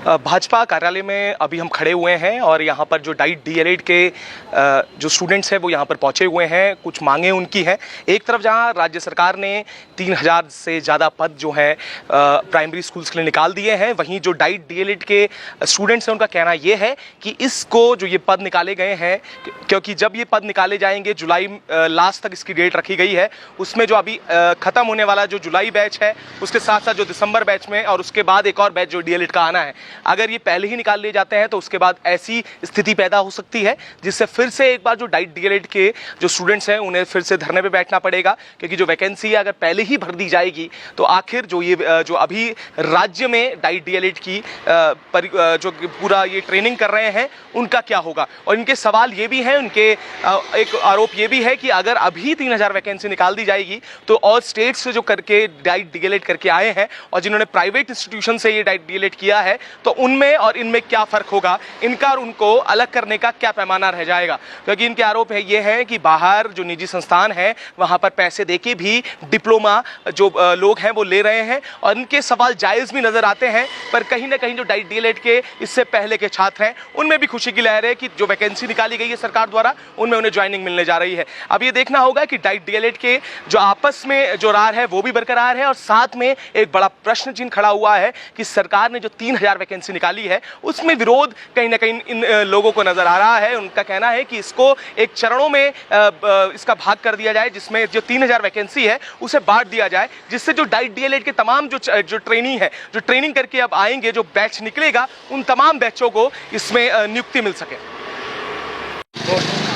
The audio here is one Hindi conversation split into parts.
भाजपा कार्यालय में अभी हम खड़े हुए हैं और यहाँ पर जो डाइट डीएलएड के जो स्टूडेंट्स हैं वो यहाँ पर पहुँचे हुए हैं। कुछ मांगें उनकी हैं। एक तरफ जहाँ राज्य सरकार ने 3000 से ज़्यादा पद जो हैं प्राइमरी स्कूल्स के लिए निकाल दिए हैं, वहीं जो डाइट डीएलएड के स्टूडेंट्स हैं उनका कहना ये है कि इसको जो ये पद निकाले गए हैं, क्योंकि जब ये पद निकाले जाएंगे जुलाई लास्ट तक इसकी डेट रखी गई है, उसमें जो अभी ख़त्म होने वाला जो जुलाई बैच है उसके साथ साथ जो दिसंबर बैच में और उसके बाद एक और बैच जो डीएलएड का आना है, अगर ये पहले ही निकाल लिए जाते हैं तो उसके बाद ऐसी स्थिति पैदा हो सकती है जिससे फिर से एक बार जो डाइट डीएलएड के जो स्टूडेंट्स हैं उन्हें फिर से धरने पे बैठना पड़ेगा। क्योंकि जो वैकेंसी है अगर पहले ही भर दी जाएगी तो आखिर जो ये जो अभी राज्य में डाइट डीएलएड की जो पूरा ये ट्रेनिंग कर रहे हैं उनका क्या होगा। और इनके सवाल ये भी हैं, उनके एक आरोप ये भी है कि अगर अभी 3000 वैकेंसी निकाल दी जाएगी तो और स्टेट से जो करके डाइट डीएलएड करके आए हैं और जिन्होंने प्राइवेट इंस्टीट्यूशन से ये डाइट डीएलएड किया है तो उनमें और इनमें क्या फ़र्क होगा, इनका और उनको अलग करने का क्या पैमाना रह जाएगा। क्योंकि इनके आरोप है ये है कि बाहर जो निजी संस्थान है वहाँ पर पैसे देके भी डिप्लोमा जो लोग हैं वो ले रहे हैं और इनके सवाल जायज़ भी नज़र आते हैं। पर कहीं ना कहीं जो डाइट डीएलएड के इससे पहले के छात्र हैं उनमें भी खुशी की लहर है कि जो वैकेंसी निकाली गई है सरकार द्वारा उनमें उन्हें ज्वाइनिंग मिलने जा रही है। अब ये देखना होगा कि डाइट डीएलएड के जो आपस में जो रार है वो भी बरकरार है और साथ में एक बड़ा प्रश्न चिन्ह खड़ा हुआ है कि सरकार ने जो 3000 वैकेंसी निकाली है उसमें विरोध कहीं ना कहीं इन लोगों को नजर आ रहा है। उनका कहना है कि इसको एक चरणों में इसका भाग कर दिया जाए, जिसमें जो 3000 वैकेंसी है उसे बांट दिया जाए, जिससे जो डाइट डीएलएड के तमाम जो ट्रेनिंग है, जो ट्रेनिंग करके अब आएंगे, जो बैच निकलेगा, उन तमाम बैचों को इसमें नियुक्ति मिल सके।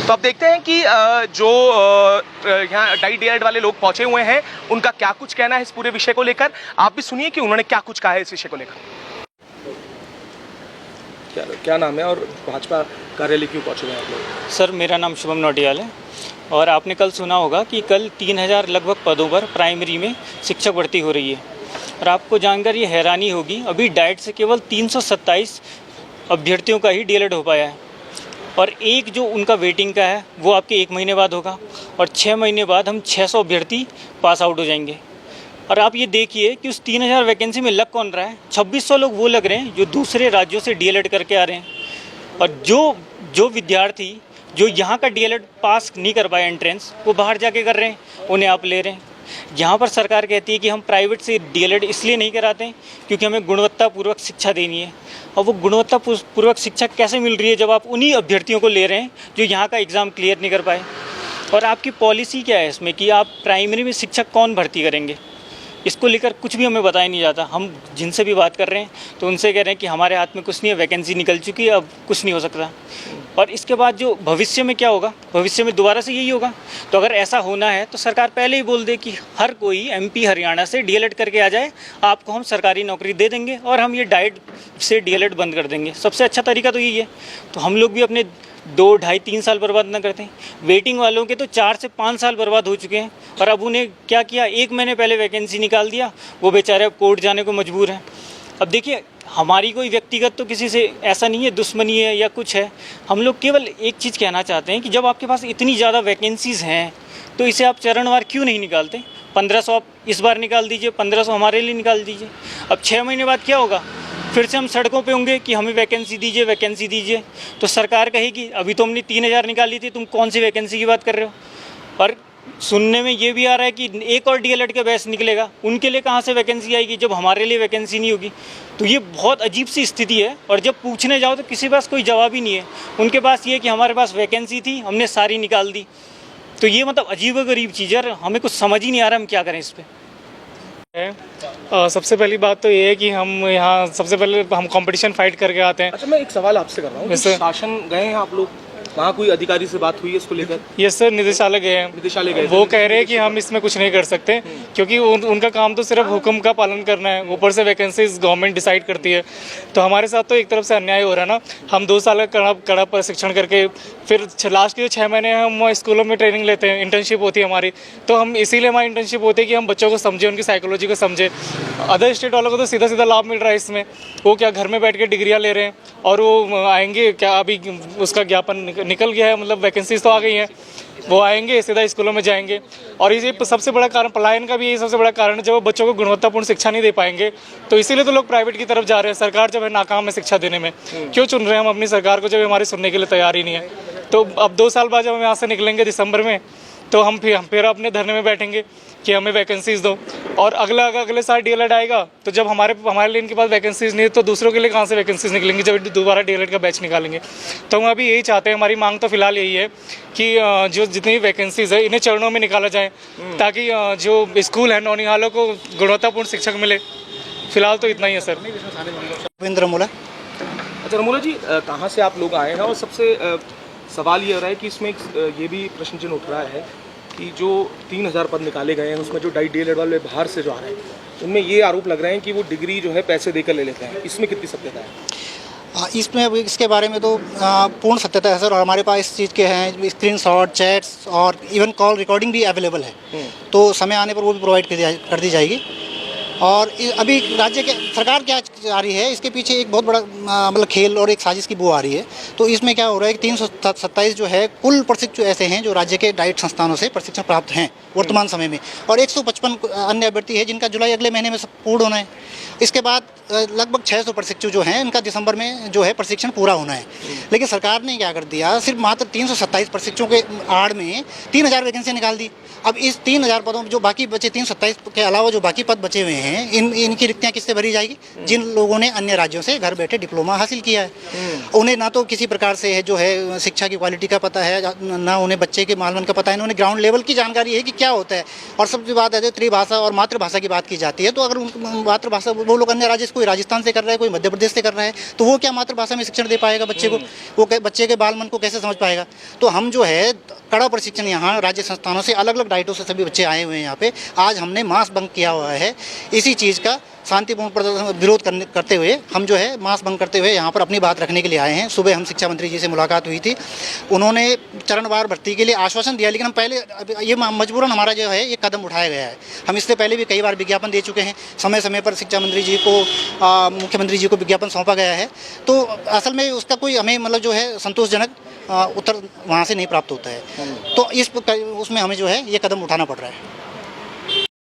तो अब देखते हैं कि जो यहाँ डाइट डीएलएड वाले लोग पहुंचे हुए हैं उनका क्या कुछ कहना है इस पूरे विषय को लेकर। आप भी सुनिए कि उन्होंने क्या कुछ कहा है इस विषय को लेकर। क्या नाम है और भाजपा कार्यालय क्यों पहुंचे हुए हैं आप लोग? सर, मेरा नाम शुभम नौटियाल है और आपने कल सुना होगा कि कल 3000 लगभग पदों पर प्राइमरी में शिक्षक भर्ती हो रही है और आपको जानकर ये हैरानी होगी, अभी डाइट से केवल 327 अभ्यर्थियों का ही डीएलएड हो पाया है और एक जो उनका वेटिंग का है वो आपके 1 महीने बाद होगा और 6 महीने बाद हम 600 अभ्यर्थी पास आउट हो जाएंगे। और आप ये देखिए कि उस 3000 वैकेंसी में लग कौन रहा है, 2600 लोग वो लग रहे हैं जो दूसरे राज्यों से डीएलएड करके आ रहे हैं और जो विद्यार्थी जो यहाँ का डीएलएड पास नहीं कर पाए एंट्रेंस, वो बाहर जाके कर रहे हैं, उन्हें आप ले रहे हैं। यहाँ पर सरकार कहती है कि हम प्राइवेट से डीएलएड इसलिए नहीं कराते हैं क्योंकि हमें गुणवत्तापूर्वक शिक्षा देनी है। और वो गुणवत्तापूर्वक शिक्षा कैसे मिल रही है जब आप उन्हीं अभ्यर्थियों को ले रहे हैं जो यहाँ का एग्ज़ाम क्लियर नहीं कर पाए। और आपकी पॉलिसी क्या है इसमें कि आप प्राइमरी में शिक्षक कौन भर्ती करेंगे, इसको लेकर कुछ भी हमें बताया नहीं जाता। हम जिनसे भी बात कर रहे हैं तो उनसे कह रहे हैं कि हमारे हाथ में कुछ नहीं है, वैकेंसी निकल चुकी है, अब कुछ नहीं हो सकता। और इसके बाद जो भविष्य में क्या होगा, भविष्य में दोबारा से यही होगा। तो अगर ऐसा होना है तो सरकार पहले ही बोल दे कि हर कोई एमपी हरियाणा से डीएलएड करके आ जाए, आपको हम सरकारी नौकरी दे देंगे और हम ये डाइट से डीएलएड बंद कर देंगे। सबसे अच्छा तरीका तो यही है। तो हम लोग भी अपने 2, 2.5, 3 साल बर्बाद ना करते हैं। वेटिंग वालों के तो 4 से 5 साल बर्बाद हो चुके हैं और अब उन्हें क्या किया, 1 महीने पहले वैकेंसी निकाल दिया, वो बेचारे अब कोर्ट जाने को मजबूर हैं। अब देखिए, हमारी कोई व्यक्तिगत तो किसी से ऐसा नहीं है, दुश्मनी है या कुछ है। हम लोग केवल एक चीज़ कहना चाहते हैं कि जब आपके पास इतनी ज़्यादा वैकेंसीज़ हैं तो इसे आप चरणवार क्यों नहीं निकालते। 1500 आप इस बार निकाल दीजिए, 1500 हमारे लिए निकाल दीजिए। अब 6 महीने बाद क्या होगा, फिर से हम सड़कों पे होंगे कि हमें वैकेंसी दीजिए, वैकेंसी दीजिए। तो सरकार कहेगी अभी तो हमने 3000 निकाली थी, तुम कौन सी वैकेंसी की बात कर रहे हो। और सुनने में ये भी आ रहा है कि एक और डीएलएड का बैच निकलेगा, उनके लिए कहाँ से वैकेंसी आएगी जब हमारे लिए वैकेंसी नहीं होगी। तो ये बहुत अजीब सी स्थिति है और जब पूछने जाओ तो किसी के पास कोई जवाब ही नहीं है। उनके पास ये है कि हमारे पास वैकेंसी थी, हमने सारी निकाल दी। तो ये मतलब अजीब गरीब चीज़ है, हमें कुछ समझ ही नहीं आ रहा हम क्या करें इस पर। सबसे पहली बात तो ये है कि हम यहाँ सबसे पहले हम कंपटीशन फाइट करके आते हैं। अच्छा, मैं एक सवाल आपसे कर रहा हूँ, शासन गए हैं आप लोग, वहाँ कोई अधिकारी से बात हुई है इसको लेकर? यस सर, निदेशालय गए हैं। निदेशालय गए, वो कह रहे हैं कि हम इसमें कुछ नहीं कर सकते क्योंकि उनका काम तो सिर्फ हुक्म का पालन करना है, ऊपर से वैकेंसीज गवर्नमेंट डिसाइड करती है। तो हमारे साथ तो एक तरफ से अन्याय हो रहा है ना। हम 2 साल का कड़ा प्रशिक्षण करके फिर लास्ट के 6 महीने हम स्कूलों में ट्रेनिंग लेते हैं, इंटर्नशिप होती है हमारी। तो हम इसीलिए हमारी इंटर्नशिप होती है कि हम बच्चों को समझें, उनकी साइकोलॉजी को समझें। अदर स्टेट वालों को तो सीधा सीधा लाभ मिल रहा है इसमें। वो क्या घर में बैठ के डिग्रियाँ ले रहे हैं और वो आएंगे क्या, अभी उसका ज्ञापन निकल गया है, मतलब वैकेंसीज तो आ गई हैं, वो आएंगे सीधा स्कूलों में जाएंगे। और ये सबसे बड़ा कारण पलायन का भी यही सबसे बड़ा कारण है, जब वो बच्चों को गुणवत्तापूर्ण शिक्षा नहीं दे पाएंगे तो इसीलिए तो लोग प्राइवेट की तरफ जा रहे हैं। सरकार जब है नाकाम है शिक्षा देने में, क्यों चुन रहे हैं हम अपनी सरकार को जब हमारी सुनने के लिए तैयार ही नहीं है। तो अब 2 साल बाद जब हम यहाँ से निकलेंगे दिसंबर में, तो हम फिर अपने धरने में बैठेंगे कि हमें वैकेंसीज दो। और अगले साल डीएलएड आएगा, तो जब हमारे लिए इनके पास वैकेंसीज नहीं है तो दूसरों के लिए कहाँ से वैकेंसीज निकलेंगी जब दोबारा डीएलएड का बैच निकालेंगे। तो हम अभी यही चाहते हैं, हमारी मांग तो फिलहाल यही है कि जो जितनी वैकेंसीज है इन्हें चरणों में निकाला जाए, ताकि जो स्कूल है नौनिहालों को गुणवत्तापूर्ण शिक्षक मिले। फिलहाल तो इतना ही है सर। रविंद्र मोला। अच्छा रमोला जी, कहाँ से आप लोग आए हैं? और सबसे सवाल ये हो रहा है कि इसमें ये भी प्रश्न चिन्ह उठ रहा है कि जो 3000 पद निकाले गए हैं उसमें जो डीएलएड वाले बाहर से जो आ रहे हैं उनमें ये आरोप लग रहे हैं कि वो डिग्री जो है पैसे देकर ले लेते हैं। इसमें कितनी सत्यता है? इसके बारे में तो पूर्ण सत्यता है सर, और हमारे पास इस चीज़ के हैं स्क्रीनशॉट, चैट्स और इवन कॉल रिकॉर्डिंग भी अवेलेबल है। तो समय आने पर वो भी प्रोवाइड कर दी जाएगी। और अभी राज्य के सरकार क्या आ रही है, इसके पीछे एक बहुत बड़ा मतलब खेल और एक साजिश की बू आ रही है। तो इसमें क्या हो रहा है कि 327 जो है कुल प्रशिक्षु ऐसे हैं जो राज्य के डाइट संस्थानों से प्रशिक्षण प्राप्त हैं वर्तमान समय में, और 155 अन्य अभ्यर्थी है जिनका जुलाई अगले महीने में पूर्ण होना है। इसके बाद लगभग 600 प्रशिक्षु जो हैं इनका दिसंबर में जो है प्रशिक्षण पूरा होना है। लेकिन सरकार ने क्या कर दिया, सिर्फ मात्र 327 प्रशिक्षुओं के आड़ में 3000 वैकेंसियाँ निकाल दी। अब इस 3000 पदों में जो बाकी बचे 327 के अलावा जो बाकी पद बचे हुए हैं इनकी रिक्तियाँ किससे भरी जाएगी? जिन लोगों ने अन्य राज्यों से घर बैठे डिप्लोमा हासिल किया है, उन्हें ना तो किसी प्रकार से है जो है शिक्षा की क्वालिटी का पता है, ना उन्हें बच्चे के मानदंड का पता है, उन्हें ग्राउंड लेवल की जानकारी है कि क्या होता है। और सबसे बात है त्रिभाषा और मातृभाषा की बात की जाती है, तो अगर मातृभाषा वो लोग अन्य राज्य से, कोई राजस्थान से कर रहा है, कोई मध्य प्रदेश से कर रहा है, तो वो क्या मातृभाषा में शिक्षण दे पाएगा बच्चे को? वो बच्चे के बाल मन को कैसे समझ पाएगा? तो हम जो है कड़ा प्रशिक्षण यहाँ राज्य संस्थानों से अलग अलग डाइटों से सभी बच्चे आए हुए हैं यहाँ पे। आज हमने मास बंक किया हुआ है, इसी चीज़ का शांतिपूर्ण प्रदर्शन विरोध करते हुए हम जो है मास बंक करते हुए यहाँ पर अपनी बात रखने के लिए आए हैं। सुबह हम शिक्षा मंत्री जी से मुलाकात हुई थी, उन्होंने चरणवार भर्ती के लिए आश्वासन दिया, लेकिन हम पहले ये मजबूरन हमारा जो है ये कदम उठाया गया है। हम इससे पहले भी कई बार विज्ञापन दे चुके हैं, समय समय पर शिक्षा मंत्री जी को मुख्यमंत्री जी को विज्ञापन सौंपा गया है। तो असल में उसका कोई हमें मतलब जो है संतोषजनक उत्तर वहाँ से नहीं प्राप्त होता है। तो उसमें हमें जो है ये कदम उठाना पड़ रहा है।